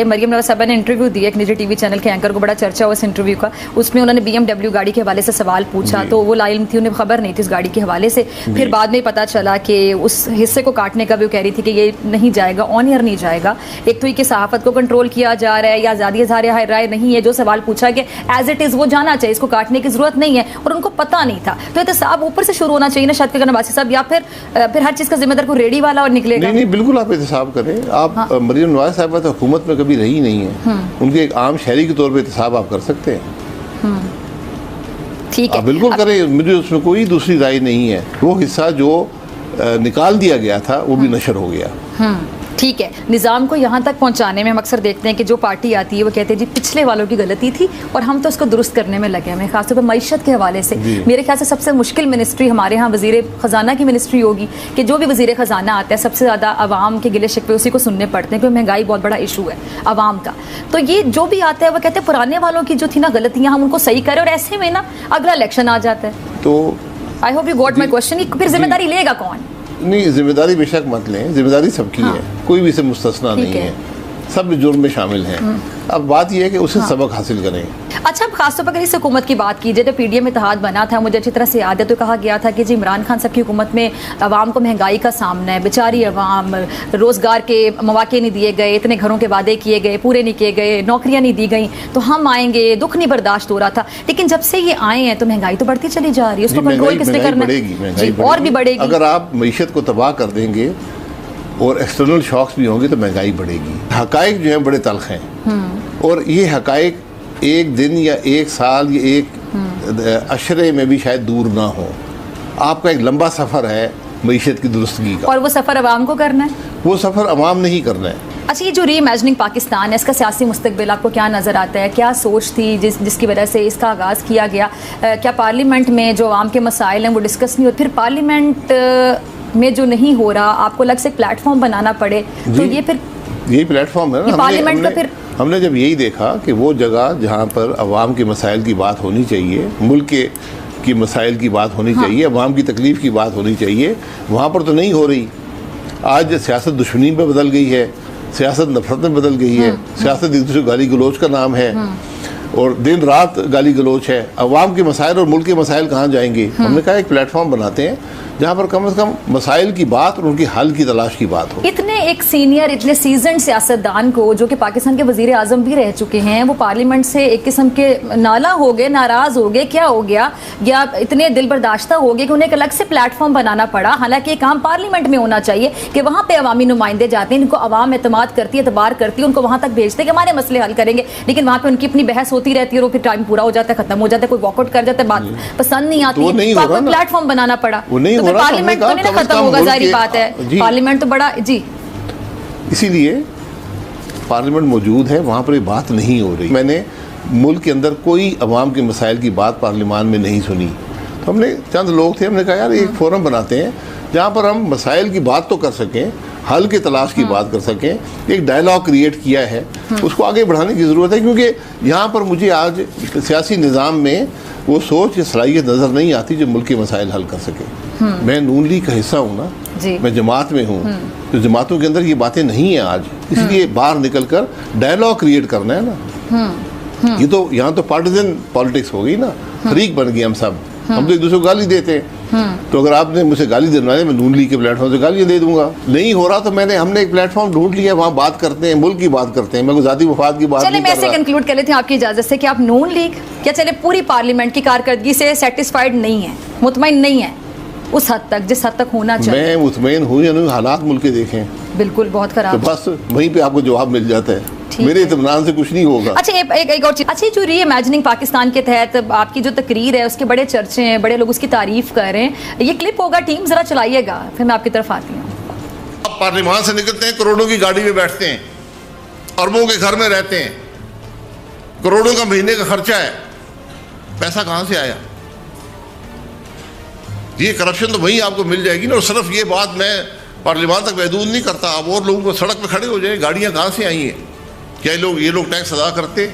मरियम नवाज साहबा ने इंटरव्यू दिया एक निजी टीवी चैनल के एंकर को, बड़ा चर्चा हुआ इस इंटरव्यू का। उसमें उन्होंने BMW गाड़ी के हवाले से सवाल पूछा, तो वो लाइन थी, उन्हें खबर नहीं थी इस गाड़ी के हवाले से। फिर बाद में पता चला कि उस हिस्से को काटने का भी वो कह रही थी कि ये नहीं जाएगा, ऑन एयर नहीं जाएगा। एक तो ये कि सहाफत को कंट्रोल किया जा रहा है या आज़ादी इज़हार राय नहीं है। जो सवाल पूछा कि एज इट इज़ वो जाना चाहिए, इसको काटने की जरूरत नहीं है, और उनको पता नहीं था। तो एहतसाब ऊपर से शुरू होना चाहिए ना शायद नवाज़ साहब, या फिर हर चीज़ का जिम्मेदार को रेडी वाला और निकलेगा। नहीं, बिल्कुल आप एहतसाब करें। आप मरियम नवाज साहब तो हुकूमत में कभी रही नहीं है, उनके एक आम शहरी के तौर पे एहतसाब आप कर सकते हैं। ठीक है, बिल्कुल करें, मुझे उसमें कोई दूसरी राय नहीं है। वो हिस्सा जो निकाल दिया गया था वो भी नशर हो गया। ठीक है, निज़ाम को यहाँ तक पहुँचाने में हम अक्सर देखते हैं कि जो पार्टी आती है वो कहते हैं जी पिछले वालों की गलती थी और हम तो उसको दुरुस्त करने में लगे हैं। खासतौर पर मईशत के हवाले से मेरे ख्याल से सबसे मुश्किल मिनिस्ट्री हमारे यहाँ वज़ीर ख़जाना की मिनिस्ट्री होगी कि जो भी वज़ीर ख़जाना आता है सबसे ज़्यादा आवाम के गिले शिकवे उसी को सुनने पड़ते हैं, क्योंकि महंगाई बहुत बड़ा इशू है आवाम का। तो ये जो भी आता है वो कहते हैं पुराने वालों की जो थी ना गलतियाँ हम उनको सही करें, और ऐसे में ना अगला इलेक्शन आ जाता है। तो I hope you got my question. फिर जिम्मेदारी लेगा कौन? नहीं, जिम्मेदारी बेशक मत लें, जिम्मेदारी सबकी है, कोई भी इसे मुस्तस्ना नहीं है, सब जुर्म में शामिल हैं। अब बात यह है कि उसे सबक हासिल करें। अच्छा, अब खासतौर पर अगर इस हुकूमत की बात की जाए तो PDM इत्तेहाद बना था, मुझे अच्छी तरह से याद है, तो कहा गया था कि जी इमरान खान साहब की हुकूमत में आवाम को महंगाई का सामना है, बेचारी आवाम, रोज़गार के मौके नहीं दिए गए, इतने घरों के वादे किए गए, पूरे नहीं किए गए, नौकरियां नहीं दी गई, तो हम आएंगे, दुख नहीं बर्दाश्त हो रहा था। लेकिन जब से ये आए हैं तो महंगाई तो बढ़ती चली जा रही है, उसको कंट्रोल किसने करना है? और भी बढ़ेगी। अगर आप मईशत को तबाह कर देंगे और एक्सटर्नल शॉक्स भी होंगे तो महंगाई बढ़ेगी। हकाइक जो है बड़े तल्ख हैं, और ये हकाइक एक दिन या एक साल या एक अशरे में भी शायद दूर ना हो। आपका एक लंबा सफ़र है मईशत की दुरुस्तगी का, और वो सफ़र अवाम को करना है, वो सफ़र अवाम नहीं करना है। अच्छा, ये जो री इमेजिनिंग पाकिस्तान है, इसका सियासी मुस्तकबिल आपको क्या नज़र आता है? क्या सोच थी जिसकी वजह से इसका आगाज़ किया गया? क्या पार्लियामेंट में जो आवाम के मसाइल हैं वो डिस्कस नहीं होते? फिर पार्लियामेंट में जो नहीं हो रहा, आपको अलग से प्लेटफॉर्म बनाना पड़े, तो ये फिर यही प्लेटफॉर्म है ना पार्लियामेंट का। फिर हमने जब यही देखा कि वो जगह जहाँ पर अवाम के मसाइल की बात होनी चाहिए, मुल्क की मसाइल की बात होनी चाहिए, अवाम की तकलीफ़ की बात होनी चाहिए, वहाँ पर तो नहीं हो रही। आज सियासत दुश्मनी में बदल गई है, सियासत नफरत में बदल गई है, सियासत एक दूसरे गाली गलोच का नाम है, और दिन रात गाली गलोच है। अवाम के मसाइल और मुल्क के मसाइल कहाँ जाएंगे? हमने कहा एक प्लेटफॉर्म बनाते हैं जहाँ पर कम से कम मसाइल की बात और उनकी हल की तलाश की बात हो। इतने एक सीनियर, इतने सीजन सियासतदान को, जो कि पाकिस्तान के वजीर आजम भी रह चुके हैं, वो पार्लियामेंट से एक किस्म के नाला हो गए, नाराज हो गए, क्या हो गया, या इतने दिल बर्दाश्ता हो गए कि उन्हें एक अलग से प्लेटफॉर्म बनाना पड़ा। हालांकि ये काम पार्लियामेंट में होना चाहिए कि वहाँ पे अवामी नुमाइंदे जाते हैं, इनको अवाम एतमाद करती है, एतबार करती है, उनको वहाँ तक भेजते हैं कि हमारे मसले हल करेंगे। लेकिन वहाँ पे उनकी अपनी बहस होती रहती है और फिर टाइम पूरा हो जाता है, खत्म हो जाता है, कोई वॉकआउट कर जाता है, बात पसंद नहीं आती, तो प्लेटफॉर्म बनाना पड़ा। पार्लियामेंट तो नहीं खत्म होगा, जाहिर बात है, पार्लियामेंट तो बड़ा जी। इसीलिए पार्लियामेंट मौजूद है, वहाँ पर ये बात नहीं हो रही। मैंने मुल्क के अंदर कोई अवाम के मसाइल की बात पार्लियामान में नहीं सुनी। तो हमने चंद लोग थे, हमने कहा यार एक फोरम बनाते हैं जहाँ पर हम मसाइल की बात तो कर सकें, हल की तलाश की बात कर सकें, एक डायलॉग क्रिएट किया है, उसको आगे बढ़ाने की ज़रूरत है। क्योंकि यहाँ पर मुझे आज सियासी निज़ाम में वो सोच या सलाहियत नज़र नहीं आती जो मुल्क के मसाइल हल कर सके। मैं नून लीग का हिस्सा हूँ ना, मैं जमात में हूँ, तो जमातों के अंदर ये बातें नहीं है आज, इसलिए बाहर निकल कर डायलॉग क्रिएट करना है ना। ये तो यहाँ तो पार्टिजन पॉलिटिक्स हो गई ना, फरीक बन गए हम सब, हम तो एक दूसरे को गाली देते हैं। तो अगर आपने मुझे गाली दिलवाने, मैं नून लीग के प्लेटफॉर्म से गालियाँ दे दूंगा। नहीं हो रहा तो हमने एक प्लेटफॉर्म ढूंढ लिया, वहाँ बात करते हैं, मुल्क की बात करते हैं, मैं ज़ाती वफाद की बात नहीं कर रहा। चलिए मैं कंक्लूड कर लेती हूँ आपकी इजाज़त से कि आप नून लीग क्या चले पूरी पार्लियामेंट की कारकर्दगी से सेटिस्फाइड नहीं है, मुतमईन नहीं है उस हद तक जिस हद तक होना चाहिए? मैं मुतमईन हूँ या नहीं, हालात मुल्क के देखें, बिल्कुल बहुत खराब, तो बस वहीं पे आपको जवाब मिल जाता है। मेरे इत्मीनान से कुछ नहीं होगा। अच्छा, एक और चीज़, अच्छा, जो री इमेजिनिंग पाकिस्तान के तहत आपकी जो तकरीर है उसके बड़े चर्चे हैं, बड़े लोग उसकी तारीफ कर रहे हैं, ये क्लिप होगा, टीम जरा चलाइएगा, फिर मैं आपकी तरफ आती हूँ। आप पार्लियामान से निकलते हैं, करोड़ों की गाड़ी में बैठते हैं, अरबों के घर में रहते हैं, करोड़ों का महीने का खर्चा है, पैसा कहाँ से आया? ये करप्शन तो वहीं आपको मिल जाएगी ना। और सिर्फ ये बात मैं पार्लियामान तक महदूद नहीं करता, आप और लोगों को सड़क पे खड़े हो जाए, गाड़ियाँ कहाँ से आई हैं? क्या ये लोग टैक्स अदा करते?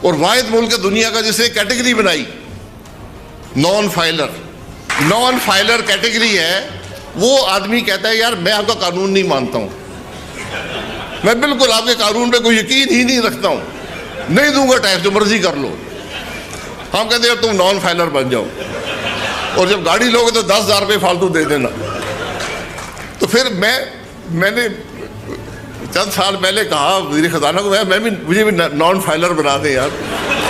और वाहिद मुल्क दुनिया का जिसने कैटेगरी बनाई नॉन फाइलर कैटेगरी है, वो आदमी कहता है यार मैं आपका कानून नहीं मानता हूँ। मैं बिल्कुल आपके कानून पे कोई यकीन ही नहीं रखता हूँ, नहीं दूंगा टैक्स, जो मर्जी कर लो। हम कहते हैं तुम नॉन फाइलर बन जाओ, और जब गाड़ी लोगे तो 10,000 रुपये फालतू दे देना। तो फिर मैंने चंद साल पहले कहा वज़ीर ख़जाना को, मुझे भी नॉन फाइलर बना दे यार,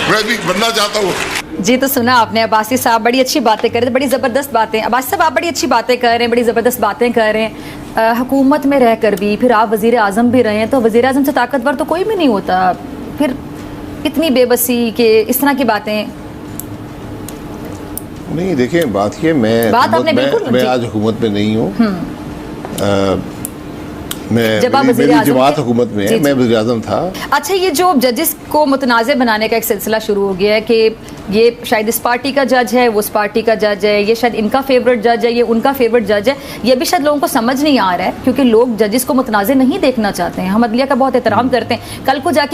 मैं भी बनना चाहता हूँ। जी, तो सुना आपने अब्बासी साहब बड़ी अच्छी बातें कर रहे थे, बड़ी ज़बरदस्त बातें। अब्बासी साहब आप बड़ी अच्छी बातें कर रहे हैं, बड़ी ज़बरदस्त बातें कर रहे हैं। हुकूमत में रहकर भी फिर आप वज़ीर आज़म भी रहे हैं, तो वज़ीर आज़म से ताकतवर तो कोई भी नहीं होता। फिर इतनी बेबसी के इस तरह की बातें नहीं। देखिए बात ये, मैं आज हुकूमत में नहीं हूँ, मेरी जमात हुकूमत में है, मैं वज़ीर आज़म था। अच्छा, ये जो जजेस को मुतनाज़ बनाने का एक सिलसिला शुरू हो गया है कि ये शायद इस पार्टी का जज है, वो उस पार्टी का जज है, ये शायद इनका फेवरेट जज है, ये उनका फेवरेट जज है, ये भी शायद लोगों को समझ नहीं आ रहा है, क्योंकि लोग जजेस को मुतनाज़ नहीं देखना चाहते हैं। हम अदलिया का बहुत एहतराम करते हैं, कल को जाके